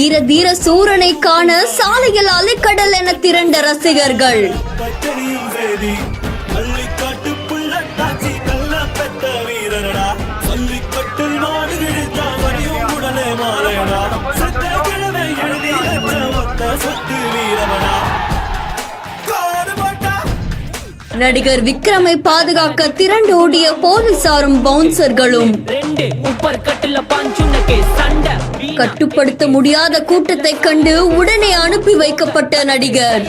வீர தீர சூரனை காண சாலையில் அலைக்கடல் என திரண்ட ரசிகர்கள். நடிகர் விக்ரமை பாதுகாக்க திரண்டோடிய போலீசாரும் பவுன்சர்களும். கட்டுப்படுத்த முடியாத கூட்டத்தை கண்டு உடனே அனுப்பி வைக்கப்பட்ட நடிகர்.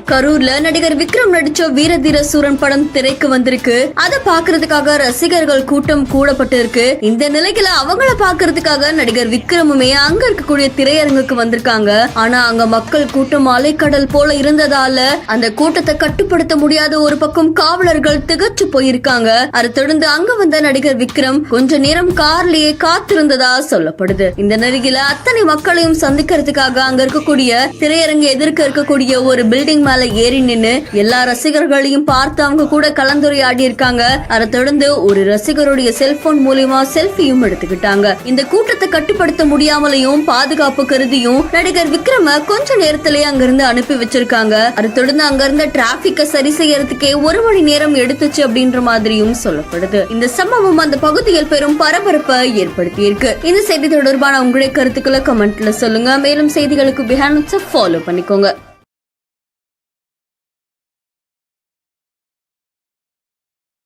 கரூர்ல நடிகர் விக்ரம் நடிச்ச வீரதீர சூரன் படம் திரைக்கு வந்திருக்கு. அதை பாக்குறதுக்காக ரசிகர்கள் கூட்டம் கூடப்பட்டு இருக்கு. இந்த நிலையில அவங்கள பாக்குறதுக்காக நடிகர் விக்ரமுமே அங்க இருக்கக்கூடிய திரையரங்குக்கு வந்திருக்காங்க. ஆனா அங்க மக்கள் கூட்டம் அலைக்கடல் போல இருந்ததால அந்த கூட்டத்தை கட்டுப்படுத்த முடியாத ஒரு பக்கம் காவலர்கள் திகச்சு போயிருக்காங்க. அதை தொடர்ந்து அங்க வந்த நடிகர் விக்ரம் கொஞ்ச நேரம் கார்லயே காத்திருந்ததா சொல்லப்படுது. இந்த நிலையில அத்தனை மக்களையும் சந்திக்கிறதுக்காக அங்க இருக்கக்கூடிய திரையரங்கு எதிர்க்க இருக்கக்கூடிய ஒரு பில்டிங் மேல ஏறி நின்னு எல்லா ரசிகர்களையும் பார்த்து அவங்க கூட கலந்துரையாடி இருக்காங்க. அதை தொடர்ந்து ஒரு ரசிகருடைய செல்போன் மூலமா செல்ஃபியும் எடுத்துக்கிட்டாங்க. இந்த கூட்டத்தை கட்டுப்படுத்த முடியாமலையும் பாதுகாப்பு கருதியும் நடிகர் விக்ரம கொஞ்ச நேரத்திலேயே அங்கிருந்து அனுப்பி வச்சிருக்காங்க. அதை தொடர்ந்து அங்க இருந்த டிராபிக்க சரி செய்யறதுக்கே 1 மணி நேரம் எடுத்துச்சு அப்படின்ற மாதிரியும் சொல்லப்படுது. இந்த சம்பவம் அந்த பகுதியில் பெரும் பரபரப்பை ஏற்படுத்தி இருக்கு. இந்த செய்தி தொடர்பான உங்களுடைய கருத்துக்களை கமெண்ட்ல சொல்லுங்க. மேலும் செய்திகளுக்கு பிஹாண்ட் ஃபாலோ பண்ணிக்கோங்க.